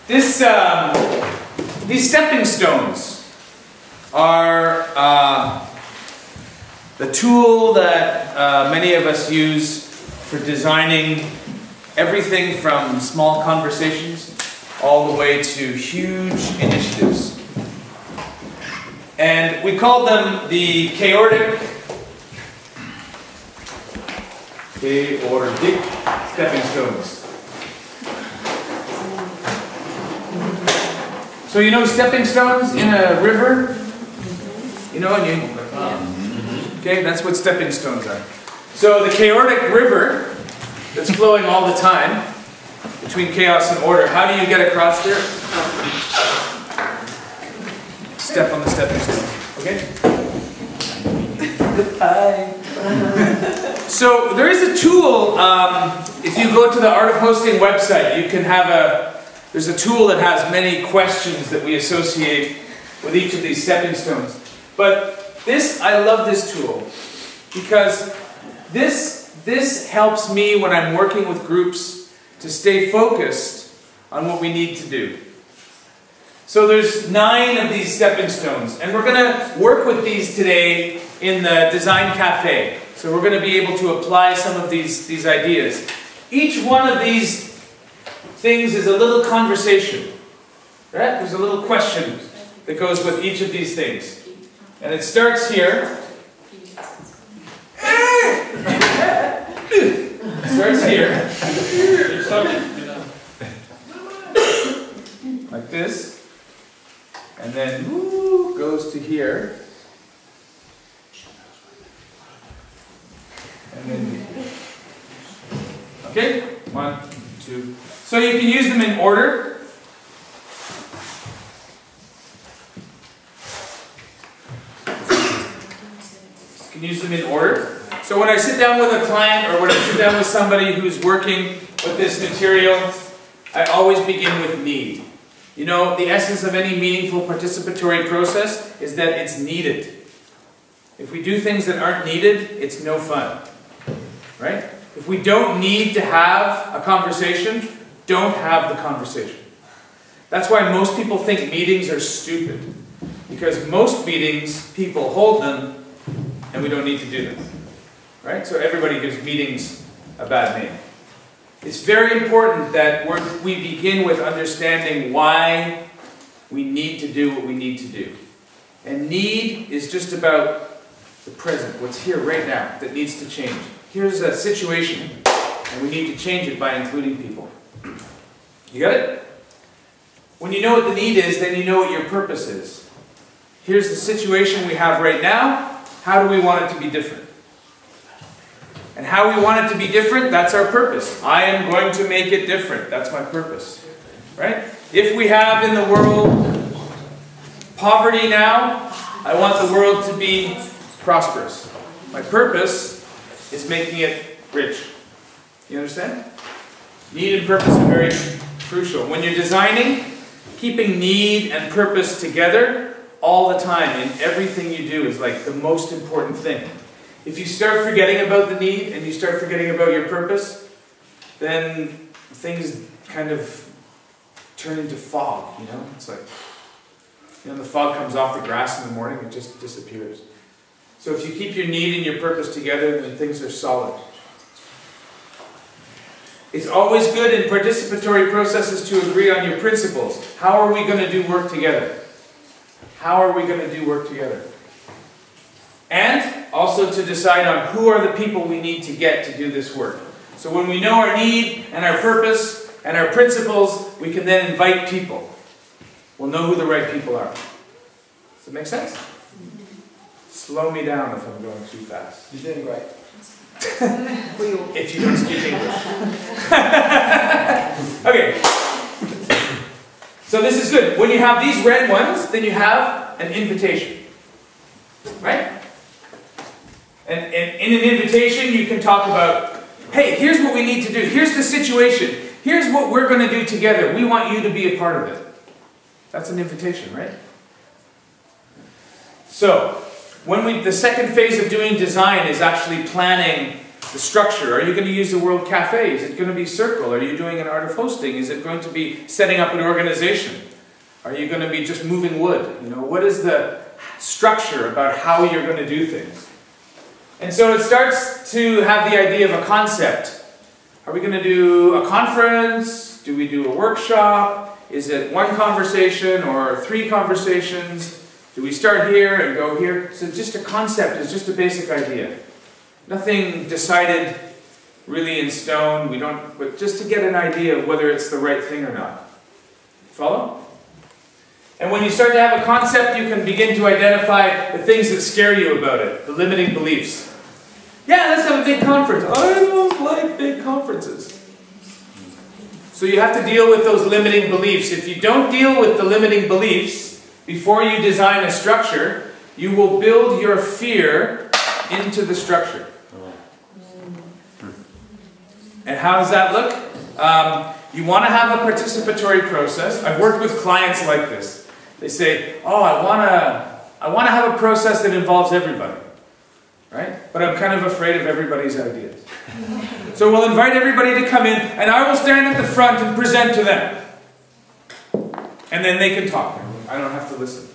These stepping stones are the tool that many of us use for designing everything from small conversations all the way to huge initiatives. And we call them the Chaordic Stepping Stones. So you know stepping stones in a river? You know, and you, okay, that's what stepping stones are. So the chaotic river that's flowing all the time between chaos and order, how do you get across there? Step on the stepping stone, okay? So there is a tool, if you go to the Art of Hosting website, you can have there's a tool that has many questions that we associate with each of these stepping stones. But I love this tool because this helps me when I'm working with groups to stay focused on what we need to do. So there's 9 of these stepping stones, and we're going to work with these today in the Design Cafe. So we're going to be able to apply some of these ideas. Each one of these things is a little conversation, right? There's a little question that goes with each of these things. And it starts here. It starts here. Like this. And then goes to here. And then, okay? 1, 2. So you can use them in order. You can use them in order. So when I sit down with a client or when I sit down with somebody who's working with this material, I always begin with need. You know, the essence of any meaningful participatory process is that it's needed. If we do things that aren't needed, it's no fun. Right? If we don't need to have a conversation, don't have the conversation. That's why most people think meetings are stupid. Because most meetings, people hold them, and we don't need to do them. Right? So everybody gives meetings a bad name. It's very important that we begin with understanding why we need to do what we need to do. And need is just about the present, what's here right now, that needs to change. Here's a situation, and we need to change it by including people. You got it? When you know what the need is, then you know what your purpose is. Here's the situation we have right now. How do we want it to be different? And how we want it to be different, that's our purpose. I am going to make it different. That's my purpose. Right? If we have in the world poverty now, I want the world to be prosperous. My purpose is making it rich. You understand? Need and purpose are very crucial. When you're designing, keeping need and purpose together all the time in everything you do is like the most important thing. If you start forgetting about the need and you start forgetting about your purpose, then things kind of turn into fog, you know? It's like, you know, the fog comes off the grass in the morning, it just disappears. So if you keep your need and your purpose together, then things are solid. It's always good in participatory processes to agree on your principles. How are we going to do work together? How are we going to do work together? And also to decide on who are the people we need to get to do this work. So when we know our need and our purpose and our principles, we can then invite people. We'll know who the right people are. Does it make sense? Slow me down if I'm going too fast. You're doing great. If you don't speak English. Okay. So this is good. When you have these red ones, then you have an invitation. Right? And in an invitation, you can talk about, hey, here's what we need to do. Here's the situation. Here's what we're going to do together. We want you to be a part of it. That's an invitation, right? So, the second phase of doing design is actually planning The structure, are you going to use the word cafe? Is it going to be circle? Are you doing an art of hosting? Is it going to be setting up an organization? Are you going to be just moving wood? You know, what is the structure about how you're going to do things? And so it starts to have the idea of a concept. Are we going to do a conference? Do we do a workshop? Is it one conversation or 3 conversations? Do we start here and go here? So just a concept, it's just a basic idea. Nothing decided really in stone. We don't, but just to get an idea of whether it's the right thing or not. Follow? And when you start to have a concept, you can begin to identify the things that scare you about it, the limiting beliefs. Yeah, let's have a big conference. I don't like big conferences. So you have to deal with those limiting beliefs. If you don't deal with the limiting beliefs before you design a structure, you will build your fear into the structure. And how does that look? You want to have a participatory process. I've worked with clients like this. They say, oh, I want to have a process that involves everybody. Right? But I'm kind of afraid of everybody's ideas. So we'll invite everybody to come in, and I will stand at the front and present to them. And then they can talk. I don't have to listen.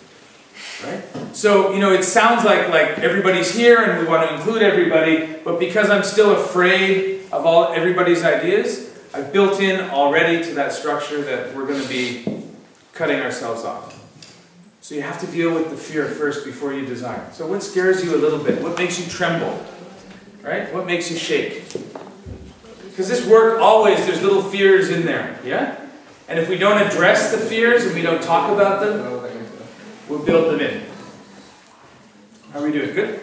Right? So, you know, it sounds like everybody's here and we want to include everybody, but because I'm still afraid of everybody's ideas, I've built in already to that structure that we're going to be cutting ourselves off. So you have to deal with the fear first before you design. So what scares you a little bit? What makes you tremble? Right? What makes you shake? Because this work always, there's little fears in there. Yeah? And if we don't address the fears and we don't talk about them, we'll build them in. How are we doing? Good?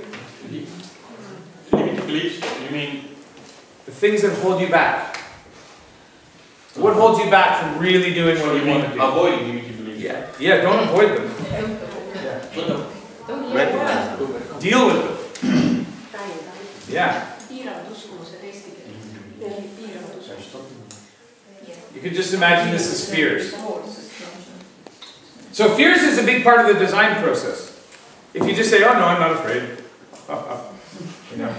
Limiting beliefs, you mean? The things that hold you back. What holds you back from really doing what you want to do? Avoiding limiting beliefs. Yeah, don't avoid them. Deal with them. Yeah. You can just imagine this as fears. So fears is a big part of the design process. If you just say, oh no, I'm not afraid, you know,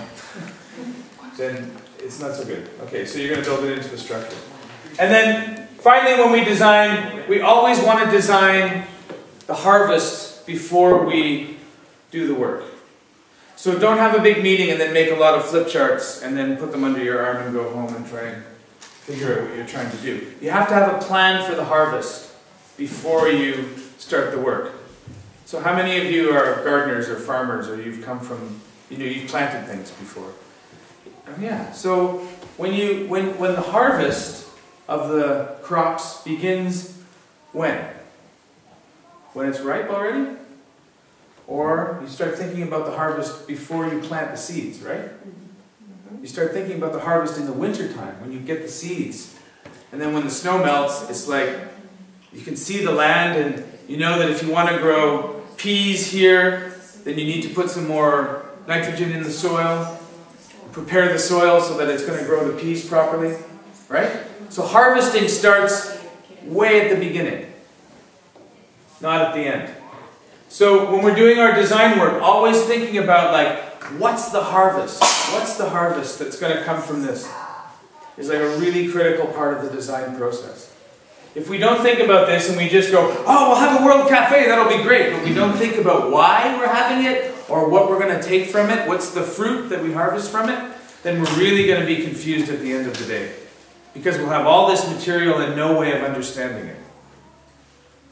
then it's not so good. Okay, so you're going to build it into the structure. And then finally when we design, we always want to design the harvest before we do the work. So don't have a big meeting and then make a lot of flip charts and then put them under your arm and go home and try and figure out what you're trying to do. You have to have a plan for the harvest before you start the work. So how many of you are gardeners or farmers, or you've come from, you know, you've planted things before? Yeah, so when the harvest of the crops begins when? When it's ripe already? Or you start thinking about the harvest before you plant the seeds, right? You start thinking about the harvest in the wintertime, when you get the seeds. And then when the snow melts, it's like you can see the land, and you know that if you want to grow peas here, then you need to put some more nitrogen in the soil, prepare the soil so that it's going to grow the peas properly, right? So harvesting starts way at the beginning, not at the end. So when we're doing our design work, always thinking about like, what's the harvest? What's the harvest that's going to come from this? Is like a really critical part of the design process. If we don't think about this and we just go, oh, we'll have a world cafe, that'll be great, but we don't think about why we're having it or what we're going to take from it, what's the fruit that we harvest from it, then we're really going to be confused at the end of the day. Because we'll have all this material and no way of understanding it.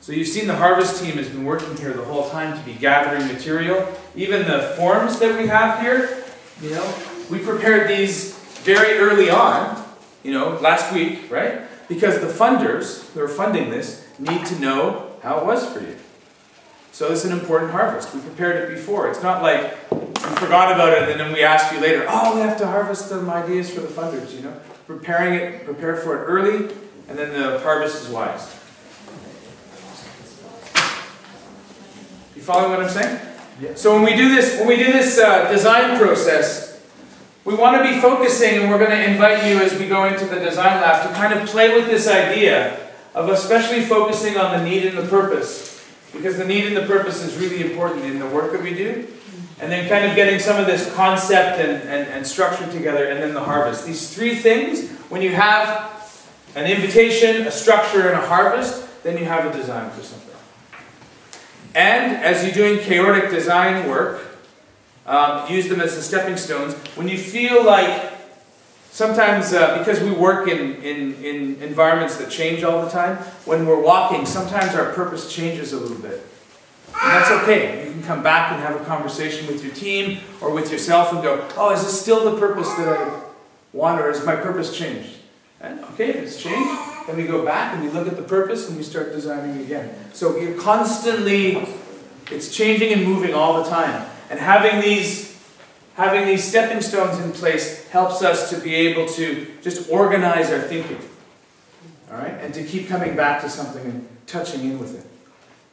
So you've seen the harvest team has been working here the whole time to be gathering material. Even the forms that we have here, you know, we prepared these very early on, you know, last week, right? Because the funders who are funding this need to know how it was for you. So it's an important harvest. We prepared it before. It's not like we forgot about it and then we asked you later, oh, we have to harvest some ideas for the funders, you know. Prepare for it early, and then the harvest is wise. You following what I'm saying? Yeah. So when we do this design process, we want to be focusing, and we're going to invite you as we go into the design lab to kind of play with this idea of especially focusing on the need and the purpose because the need and the purpose is really important in the work that we do. And then kind of getting some of this concept and structure together, and then the harvest. These three things, when you have an invitation, a structure, and a harvest, then you have a design for something. And as you're doing chaotic design work, use them as the stepping stones. When you feel like, sometimes because we work in environments that change all the time, when we're walking, sometimes our purpose changes a little bit. And that's okay. You can come back and have a conversation with your team or with yourself and go, oh, is this still the purpose that I want, or has my purpose changed? And okay, if it's changed, then we go back and we look at the purpose and we start designing again. So you're constantly, it's changing and moving all the time. And having these stepping stones in place helps us to be able to just organize our thinking. All right? And to keep coming back to something and touching in with it.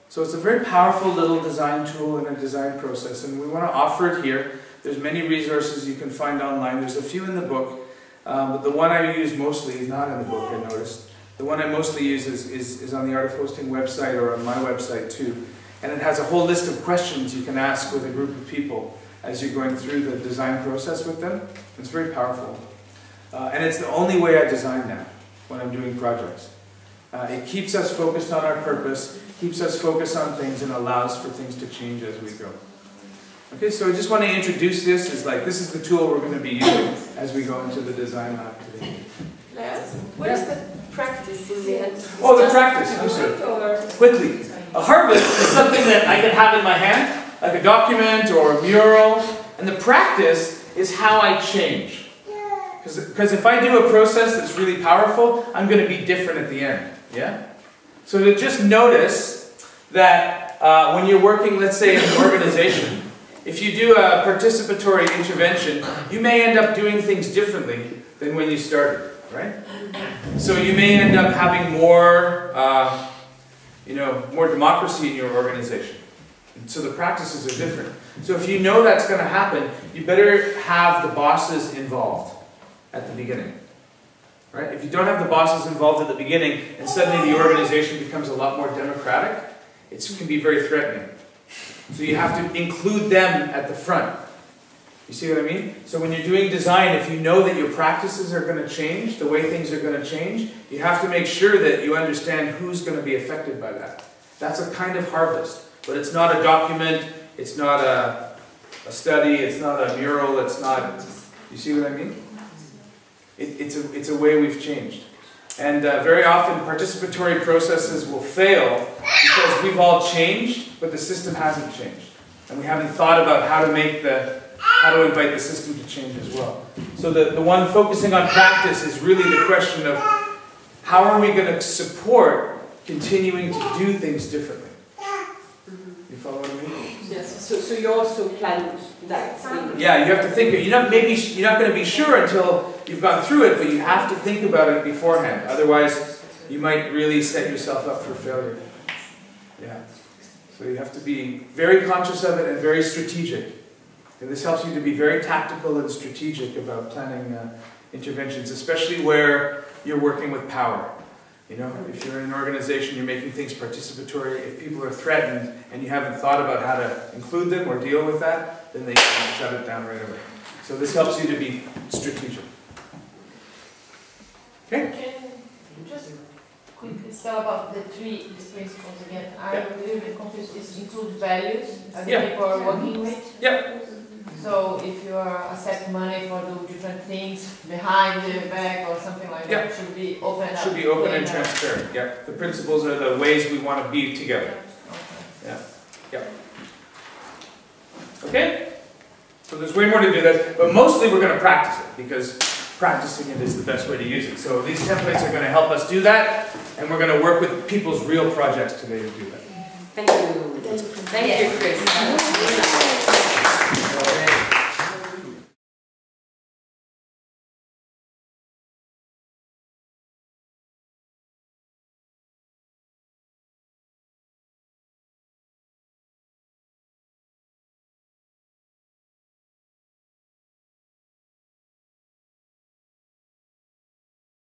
So it's a very powerful little design tool and a design process, and we want to offer it here. There's many resources you can find online. There's a few in the book, but the one I use mostly is not in the book, I noticed. The one I mostly use is on the Art of Hosting website, or on my website too. And it has a whole list of questions you can ask with a group of people as you're going through the design process with them. It's very powerful. And it's the only way I design now when I'm doing projects. It keeps us focused on our purpose, keeps us focused on things, and allows for things to change as we go. Okay, so I just want to introduce this as like, this is the tool we're going to be using as we go into the design lab today. Yes. What is the practice in the end? Oh, the practice. Quickly. A harvest is something that I can have in my hand, like a document or a mural, and the practice is how I change. Because if I do a process that's really powerful, I'm going to be different at the end. Yeah? So to just notice that when you're working, let's say, in an organization, if you do a participatory intervention, you may end up doing things differently than when you started, right? So you may end up having more, more democracy in your organization. And so the practices are different. So if you know that's going to happen, you better have the bosses involved at the beginning. Right? If you don't have the bosses involved at the beginning, and suddenly the organization becomes a lot more democratic, it can be very threatening. So you have to include them at the front. You see what I mean? So when you're doing design, if you know that your practices are going to change, the way things are going to change, you have to make sure that you understand who's going to be affected by that. That's a kind of harvest. But it's not a document, it's not a study, it's not a mural, it's not... You see what I mean? It's a way we've changed. And very often participatory processes will fail because we've all changed, but the system hasn't changed. And we haven't thought about how to invite the system to change as well. So the one focusing on practice is really the question of how are we going to support continuing to do things differently? You follow what I mean? Yes. So you also plan that. Yeah, you have to think. You're not going to be sure until you've gone through it, but you have to think about it beforehand. Otherwise, you might really set yourself up for failure. Yeah. So you have to be very conscious of it and very strategic. And this helps you to be very tactical and strategic about planning interventions, especially where you're working with power. You know, if you're in an organization, you're making things participatory. If people are threatened and you haven't thought about how to include them or deal with that, then they can shut it down right away. So this helps you to be strategic. Okay? Can you just quickly tell about the three principles again? I'm a little bit confused. It includes values that the people are working with? Yeah. So if you are accepting money for do different things behind the back or something like that, it should be open up. Should be open and transparent. Yeah. The principles are the ways we want to be together. Okay. Yeah. Yeah. Okay? So there's way more to do that, but mostly we're going to practice it because practicing it is the best way to use it. So these templates are going to help us do that, and we're going to work with people's real projects today to do that. Thank you. Thank you, Chris.